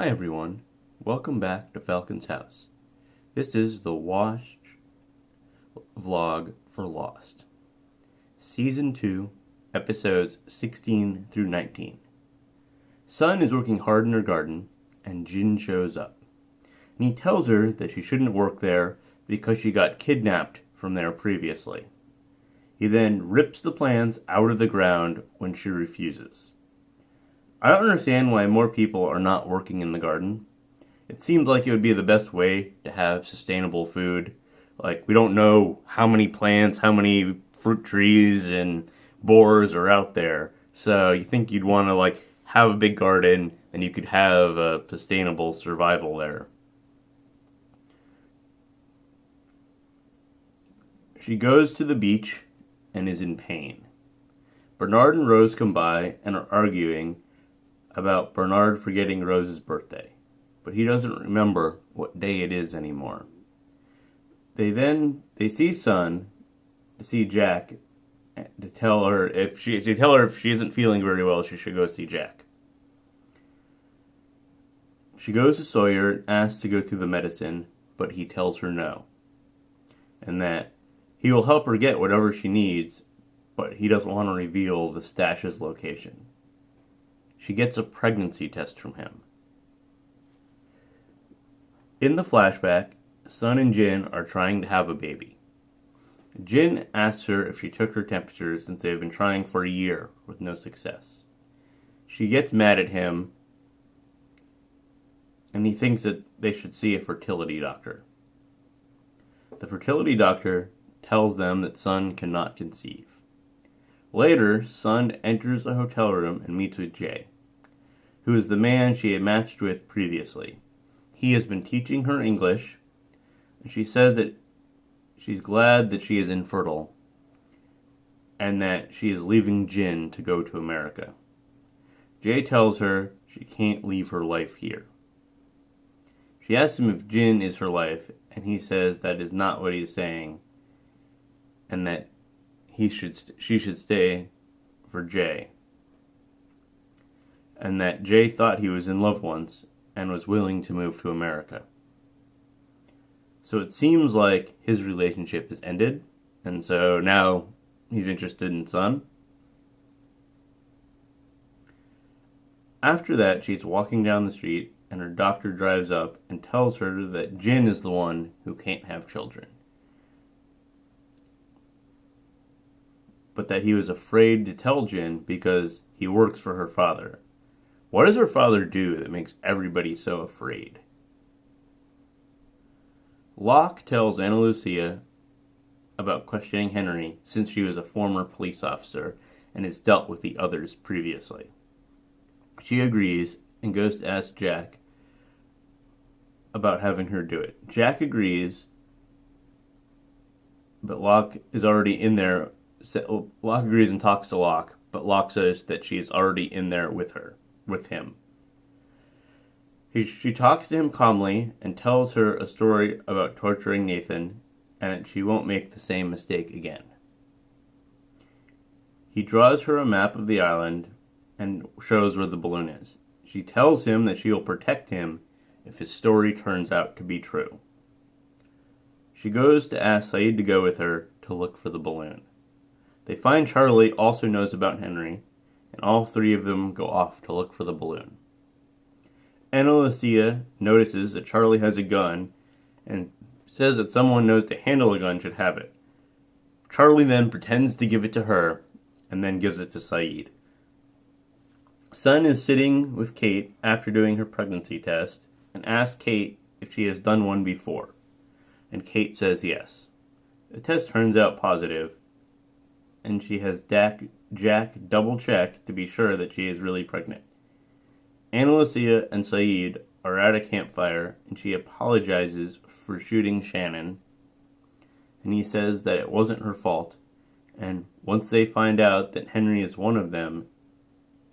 Hi everyone, welcome back to Falcon's House. This is the watch vlog for Lost. Season 2, episodes 16 through 19. Sun is working hard in her garden, and Jin shows up. And he tells her that she shouldn't work there because she got kidnapped from there previously. He then rips the plans out of the ground when she refuses. I don't understand why more people are not working in the garden. It seems like it would be the best way to have sustainable food. Like, we don't know how many plants, how many fruit trees and borers are out there. So you think you'd want to have a big garden and you could have a sustainable survival there. She goes to the beach and is in pain. Bernard and Rose come by and are arguing about Bernard forgetting Rose's birthday, but he doesn't remember what day it is anymore. They see Sun, to see Jack, to tell her if she isn't feeling very well, she should go see Jack. She goes to Sawyer and asks to go through the medicine, but he tells her no, and that he will help her get whatever she needs, but he doesn't want to reveal the stash's location. She gets a pregnancy test from him. In the flashback, Sun and Jin are trying to have a baby. Jin asks her if she took her temperature since they've been trying for a year with no success. She gets mad at him, and he thinks that they should see a fertility doctor. The fertility doctor tells them that Sun cannot conceive. Later, Sun enters a hotel room and meets with Jay, who is the man she had matched with previously. He has been teaching her English, and she says that she's glad that she is infertile, and that she is leaving Jin to go to America. Jay tells her she can't leave her life here. She asks him if Jin is her life, and he says that is not what he is saying, and that she should stay for Jay, and that Jay thought he was in love once and was willing to move to America. So it seems like his relationship has ended, and so now he's interested in Sun. After that, she's walking down the street, and her doctor drives up and tells her that Jin is the one who can't have children, but that he was afraid to tell Jin because he works for her father. What does her father do that makes everybody so afraid? Locke tells Ana Lucia about questioning Henry since she was a former police officer and has dealt with the others previously. She agrees and goes to ask Jack about having her do it. Jack agrees, but Locke is already in there. Locke agrees and talks to Locke, but Locke says that she is already in there with him. She talks to him calmly and tells her a story about torturing Nathan and that she won't make the same mistake again. He draws her a map of the island and shows where the balloon is. She tells him that she will protect him if his story turns out to be true. She goes to ask Saeed to go with her to look for the balloon. They find Charlie also knows about Henry, and all three of them go off to look for the balloon. Ana Lucia notices that Charlie has a gun and says that someone knows to handle a gun should have it. Charlie then pretends to give it to her and then gives it to Saeed. Sun is sitting with Kate after doing her pregnancy test and asks Kate if she has done one before, and Kate says yes. The test turns out positive, and she has Jack double-check to be sure that she is really pregnant. Ana Lucia and Saeed are at a campfire, and she apologizes for shooting Shannon, and he says that it wasn't her fault, and once they find out that Henry is one of them,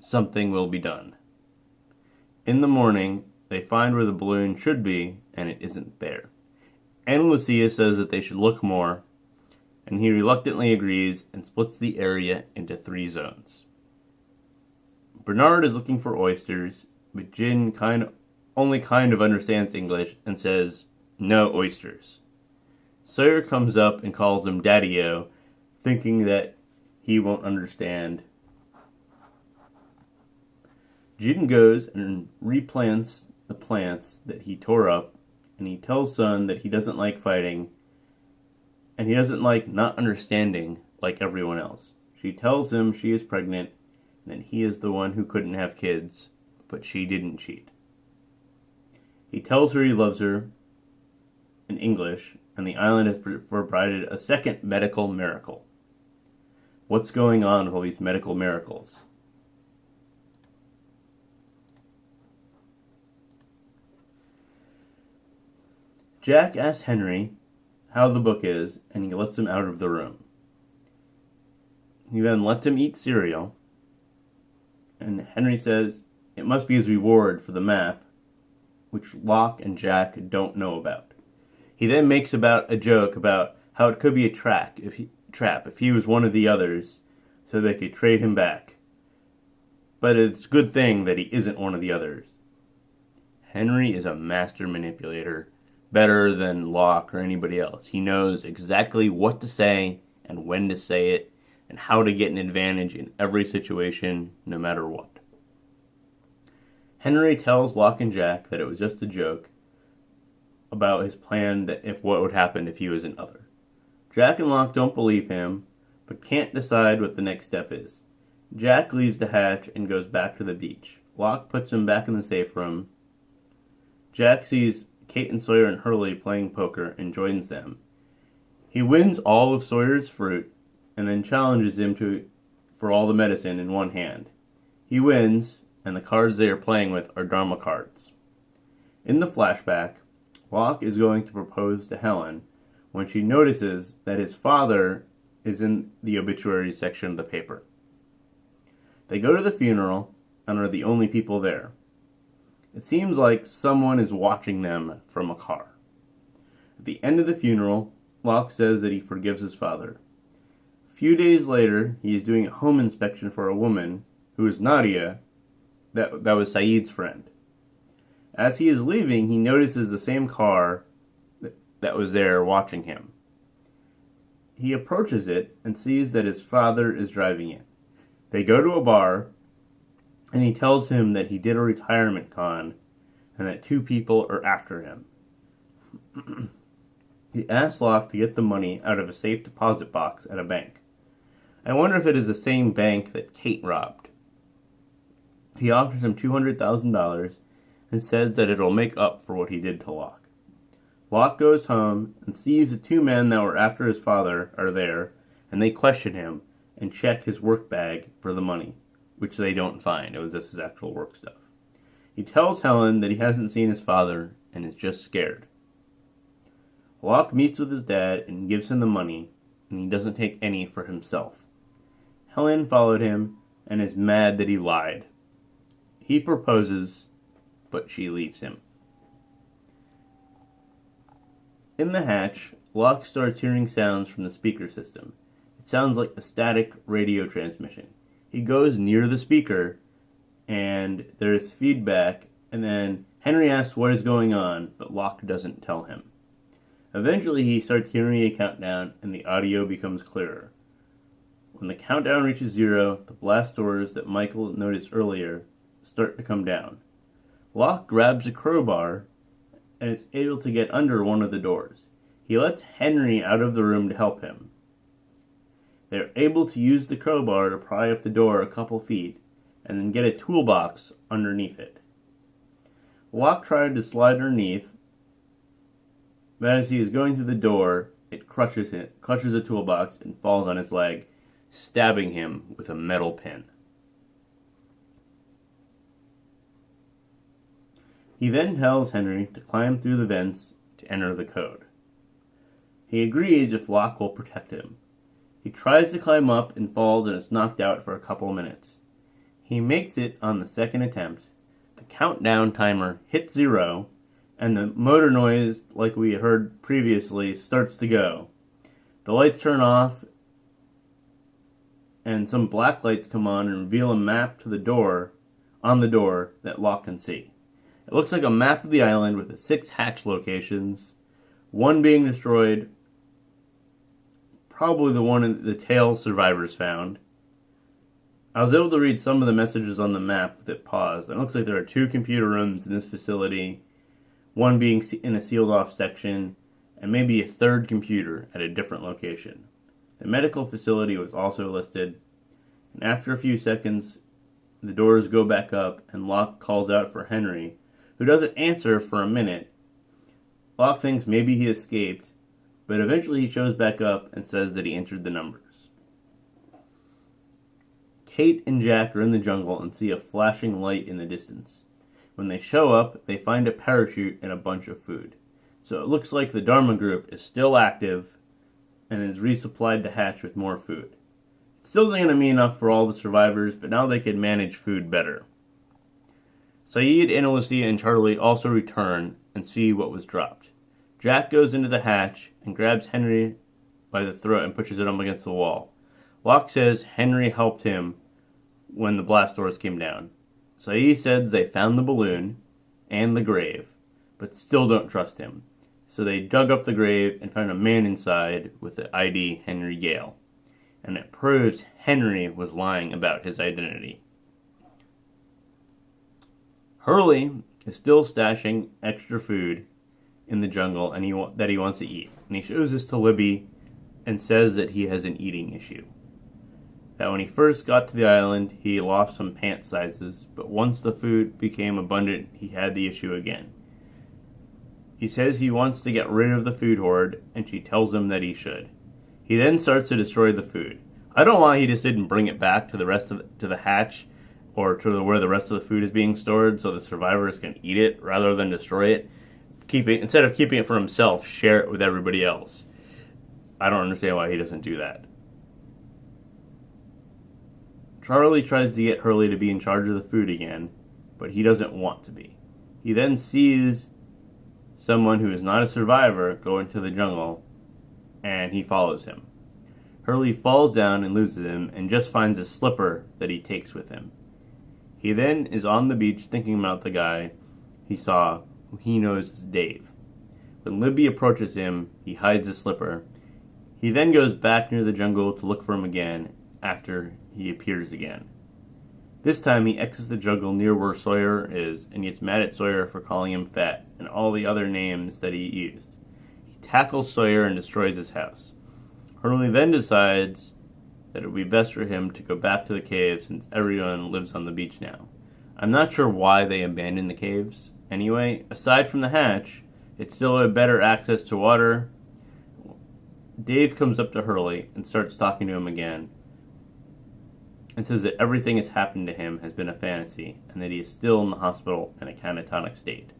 something will be done. In the morning, they find where the balloon should be, and it isn't there. Ana Lucia says that they should look more, and he reluctantly agrees and splits the area into 3 zones. Bernard is looking for oysters, but Jin kind of only kind of understands English and says, "No oysters." Sawyer comes up and calls him Daddy-O, thinking that he won't understand. Jin goes and replants the plants that he tore up, and he tells Sun that he doesn't like fighting, and he doesn't like not understanding like everyone else. She tells him she is pregnant, and that he is the one who couldn't have kids, but she didn't cheat. He tells her he loves her in English, and the island has provided a second medical miracle. What's going on with all these medical miracles? Jack asks Henry how the book is, and he lets him out of the room. He then lets him eat cereal, and Henry says it must be his reward for the map, which Locke and Jack don't know about. He then makes about a joke about how it could be a trap if he was one of the others, so they could trade him back. But it's a good thing that he isn't one of the others. Henry is a master manipulator, better than Locke or anybody else. He knows exactly what to say and when to say it, and how to get an advantage in every situation, no matter what. Henry tells Locke and Jack that it was just a joke about his plan, that if what would happen if he was another. Jack and Locke don't believe him, but can't decide what the next step is. Jack leaves the hatch and goes back to the beach. Locke puts him back in the safe room. Jack sees Kate and Sawyer and Hurley playing poker and joins them. He wins all of Sawyer's fruit and then challenges him for all the medicine in one hand. He wins, and the cards they are playing with are Dharma cards. In the flashback, Locke is going to propose to Helen when she notices that his father is in the obituary section of the paper. They go to the funeral and are the only people there. It seems like someone is watching them from a car. At the end of the funeral, Locke says that he forgives his father. A few days later, he is doing a home inspection for a woman who is Nadia, that was Saeed's friend. As he is leaving, he notices the same car that was there watching him. He approaches it and sees that his father is driving it. They go to a bar, and he tells him that he did a retirement con and that 2 people are after him. He asks Locke to get the money out of a safe deposit box at a bank. I wonder if it is the same bank that Kate robbed. He offers him $200,000 and says that it'll make up for what he did to Locke. Locke goes home and sees the 2 men that were after his father are there, and they question him and check his work bag for the money, which they don't find. It was just his actual work stuff. He tells Helen that he hasn't seen his father and is just scared. Locke meets with his dad and gives him the money, and he doesn't take any for himself. Helen followed him and is mad that he lied. He proposes, but she leaves him. In the hatch, Locke starts hearing sounds from the speaker system. It sounds like a static radio transmission. He goes near the speaker, and there is feedback, and then Henry asks what is going on, but Locke doesn't tell him. Eventually, he starts hearing a countdown, and the audio becomes clearer. When the countdown reaches 0, the blast doors that Michael noticed earlier start to come down. Locke grabs a crowbar and is able to get under one of the doors. He lets Henry out of the room to help him. They are able to use the crowbar to pry up the door a couple feet and then get a toolbox underneath it. Locke tried to slide underneath, but as he is going through the door, it crushes the toolbox and falls on his leg, stabbing him with a metal pin. He then tells Henry to climb through the vents to enter the code. He agrees if Locke will protect him. He tries to climb up and falls and is knocked out for a couple minutes. He makes it on the second attempt. The countdown timer hits 0, and the motor noise, like we heard previously, starts to go. The lights turn off, and some black lights come on and reveal a map to the door, on the door, that Locke can see. It looks like a map of the island with the 6 hatch locations, one being destroyed, probably the one the tail survivors found. I was able to read some of the messages on the map that paused. It looks like there are 2 computer rooms in this facility, one being in a sealed off section, and maybe a 3rd computer at a different location. The medical facility was also listed, and after a few seconds, the doors go back up and Locke calls out for Henry, who doesn't answer for a minute. Locke thinks maybe he escaped, but eventually he shows back up and says that he entered the numbers. Kate and Jack are in the jungle and see a flashing light in the distance. When they show up, they find a parachute and a bunch of food. So it looks like the Dharma group is still active and has resupplied the hatch with more food. It still isn't going to be enough for all the survivors, but now they can manage food better. Saeed, Anna Lucia, and Charlie also return and see what was dropped. Jack goes into the hatch and grabs Henry by the throat and pushes it up against the wall. Locke says Henry helped him when the blast doors came down. Saeed says they found the balloon and the grave, but still don't trust him. So they dug up the grave and found a man inside with the ID Henry Gale. And it proves Henry was lying about his identity. Hurley is still stashing extra food in the jungle and that he wants to eat. And he shows this to Libby and says that he has an eating issue. That when he first got to the island, he lost some pant sizes, but once the food became abundant, he had the issue again. He says he wants to get rid of the food hoard, and she tells him that he should. He then starts to destroy the food. I don't know why he just didn't bring it back to the hatch or to where the rest of the food is being stored so the survivors can eat it rather than destroy it. Instead of keeping it for himself, share it with everybody else. I don't understand why he doesn't do that. Charlie tries to get Hurley to be in charge of the food again, but he doesn't want to be. He then sees someone who is not a survivor go into the jungle, and he follows him. Hurley falls down and loses him, and just finds a slipper that he takes with him. He then is on the beach thinking about the guy he saw, who he knows is Dave. When Libby approaches him, he hides the slipper. He then goes back near the jungle to look for him again after he appears again. This time he exits the jungle near where Sawyer is and gets mad at Sawyer for calling him fat and all the other names that he used. He tackles Sawyer and destroys his house. Hurley then decides that it would be best for him to go back to the cave since everyone lives on the beach now. I'm not sure why they abandoned the caves. Anyway, aside from the hatch, it's still a better access to water. Dave comes up to Hurley and starts talking to him again and says that everything that's happened to him has been a fantasy and that he is still in the hospital in a catatonic state.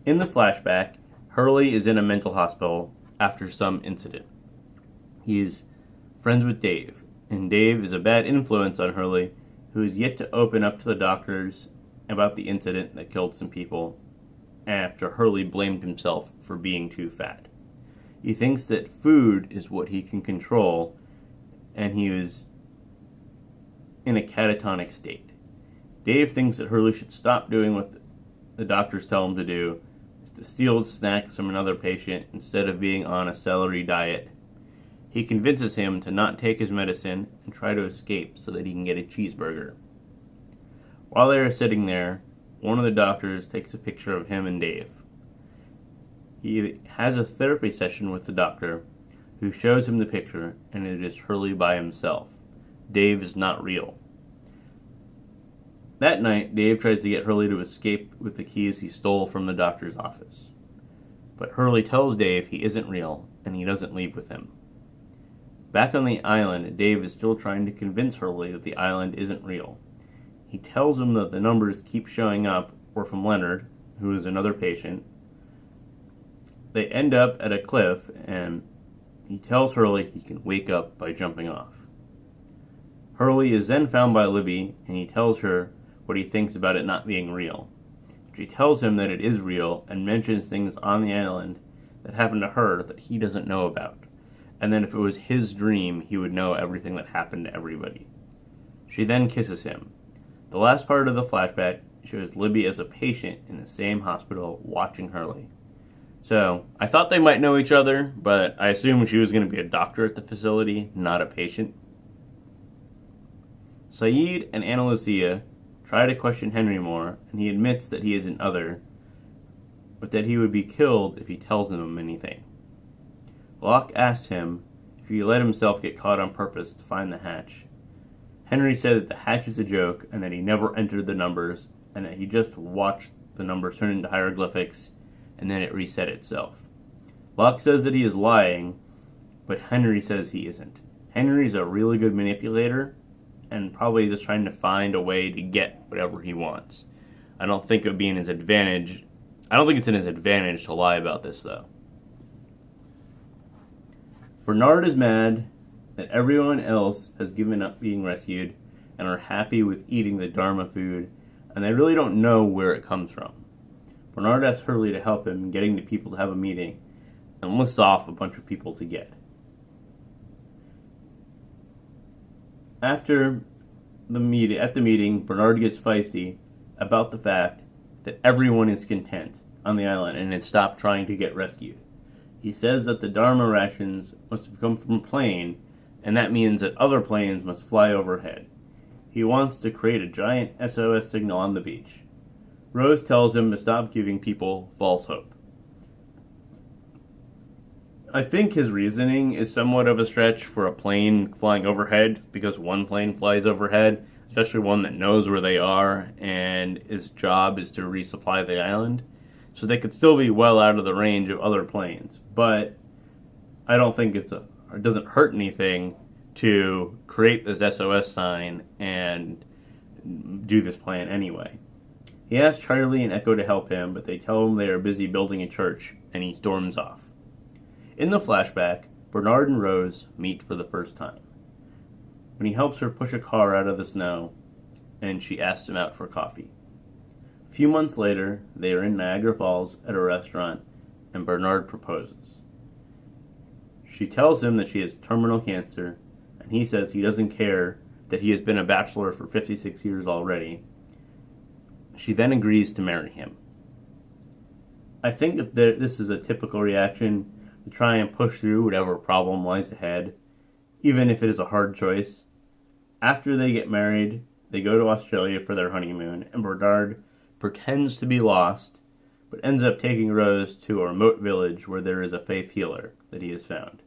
In the flashback, Hurley is in a mental hospital after some incident. He is friends with Dave, and Dave is a bad influence on Hurley, who is yet to open up to the doctors about the incident that killed some people after Hurley blamed himself for being too fat. He thinks that food is what he can control, and he is in a catatonic state. Dave thinks that Hurley should stop doing what the doctors tell him to do, is to steal snacks from another patient instead of being on a celery diet. He convinces him to not take his medicine and try to escape so that he can get a cheeseburger. While they are sitting there, one of the doctors takes a picture of him and Dave. He has a therapy session with the doctor, who shows him the picture, and it is Hurley by himself. Dave is not real. That night, Dave tries to get Hurley to escape with the keys he stole from the doctor's office. But Hurley tells Dave he isn't real, and he doesn't leave with him. Back on the island, Dave is still trying to convince Hurley that the island isn't real. He tells him that the numbers keep showing up were from Leonard, who is another patient. They end up at a cliff, and he tells Hurley he can wake up by jumping off. Hurley is then found by Libby, and he tells her what he thinks about it not being real. She tells him that it is real, and mentions things on the island that happened to her that he doesn't know about, and then if it was his dream, he would know everything that happened to everybody. She then kisses him. The last part of the flashback shows Libby as a patient in the same hospital watching Hurley. So, I thought they might know each other, but I assumed she was going to be a doctor at the facility, not a patient. Saeed and Ana Lucia try to question Henry more, and he admits that he is an other, but that he would be killed if he tells them anything. Locke asks him if he let himself get caught on purpose to find the hatch. Henry said that the hatch is a joke, and that he never entered the numbers, and that he just watched the numbers turn into hieroglyphics, and then it reset itself. Locke says that he is lying, but Henry says he isn't. Henry's a really good manipulator, and probably just trying to find a way to get whatever he wants. I don't think it would be in his advantage. I don't think it's in his advantage to lie about this, though. Bernard is mad that everyone else has given up being rescued and are happy with eating the Dharma food, and they really don't know where it comes from. Bernard asks Hurley to help him in getting the people to have a meeting, and lists off a bunch of people to get. At the meeting, Bernard gets feisty about the fact that everyone is content on the island and has stopped trying to get rescued. He says that the Dharma rations must have come from a plane, and that means that other planes must fly overhead. He wants to create a giant SOS signal on the beach. Rose tells him to stop giving people false hope. I think his reasoning is somewhat of a stretch for a plane flying overhead, because one plane flies overhead, especially one that knows where they are, and its job is to resupply the island. So they could still be well out of the range of other planes. But I don't think it doesn't hurt anything to create this SOS sign and do this plan anyway. He asks Charlie and Echo to help him, but they tell him they are busy building a church, and he storms off. In the flashback, Bernard and Rose meet for the first time, when he helps her push a car out of the snow, and she asks him out for coffee. A few months later, they are in Niagara Falls at a restaurant, and Bernard proposes. She tells him that she has terminal cancer, and he says he doesn't care that he has been a bachelor for 56 years already. She then agrees to marry him. I think that this is a typical reaction to try and push through whatever problem lies ahead, even if it is a hard choice. After they get married, they go to Australia for their honeymoon, and Bernard pretends to be lost, but ends up taking Rose to a remote village where there is a faith healer that he has found.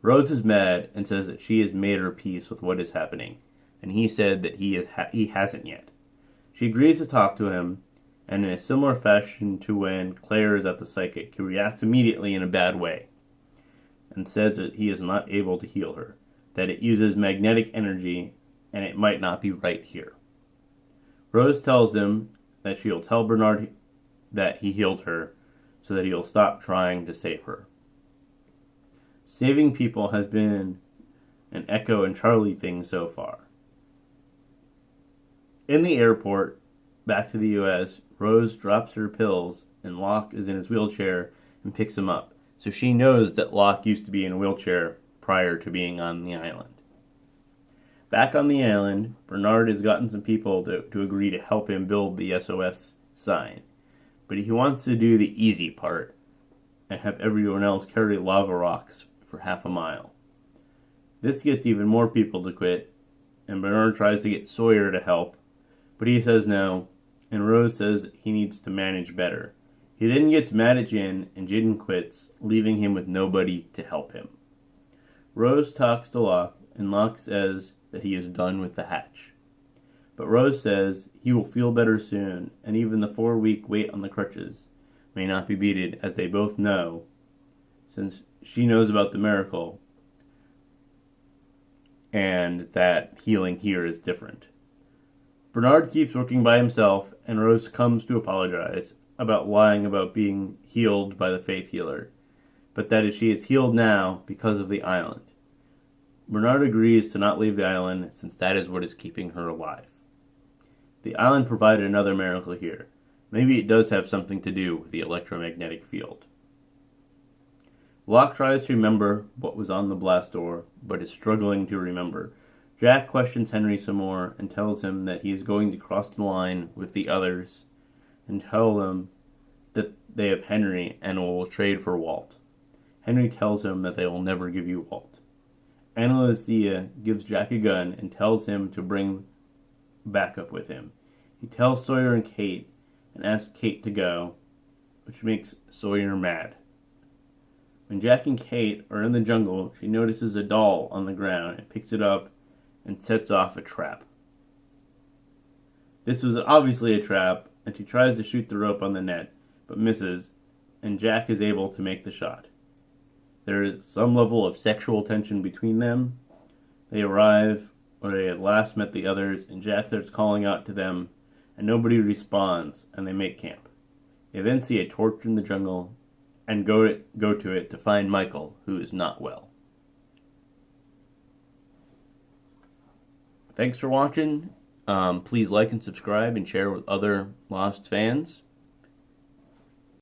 Rose is mad and says that she has made her peace with what is happening, and he said that he hasn't yet. She agrees to talk to him, and in a similar fashion to when Claire is at the psychic, he reacts immediately in a bad way, and says that he is not able to heal her, that it uses magnetic energy, and it might not be right here. Rose tells him that she'll tell Bernard that he healed her, so that he'll stop trying to save her. Saving people has been an Echo and Charlie thing so far. In the airport, back to the U.S., Rose drops her pills, and Locke is in his wheelchair and picks him up. So she knows that Locke used to be in a wheelchair prior to being on the island. Back on the island, Bernard has gotten some people to agree to help him build the SOS sign. But he wants to do the easy part and have everyone else carry lava rocks for half a mile. This gets even more people to quit, and Bernard tries to get Sawyer to help, but he says no, and Rose says he needs to manage better. He then gets mad at Jin, and Jin quits, leaving him with nobody to help him. Rose talks to Locke, and Locke says that he is done with the hatch. But Rose says he will feel better soon, and even the 4-week wait on the crutches may not be beaten, as they both know, since she knows about the miracle, and that healing here is different. Bernard keeps working by himself, and Rose comes to apologize about lying about being healed by the faith healer, but that she is healed now because of the island. Bernard agrees to not leave the island, since that is what is keeping her alive. The island provided another miracle here. Maybe it does have something to do with the electromagnetic field. Locke tries to remember what was on the blast door, but is struggling to remember. Jack questions Henry some more and tells him that he is going to cross the line with the others and tell them that they have Henry and will trade for Walt. Henry tells him that they will never give you Walt. Analysia gives Jack a gun and tells him to bring backup with him. He tells Sawyer and Kate and asks Kate to go, which makes Sawyer mad. When Jack and Kate are in the jungle, she notices a doll on the ground and picks it up and sets off a trap. This was obviously a trap, and she tries to shoot the rope on the net, but misses, and Jack is able to make the shot. There is some level of sexual tension between them. They arrive where they had last met the others, and Jack starts calling out to them, and nobody responds, and they make camp. They then see a torch in the jungle, and go to it to find Michael, who is not well. Thanks for watching. Please like and subscribe and share with other Lost fans.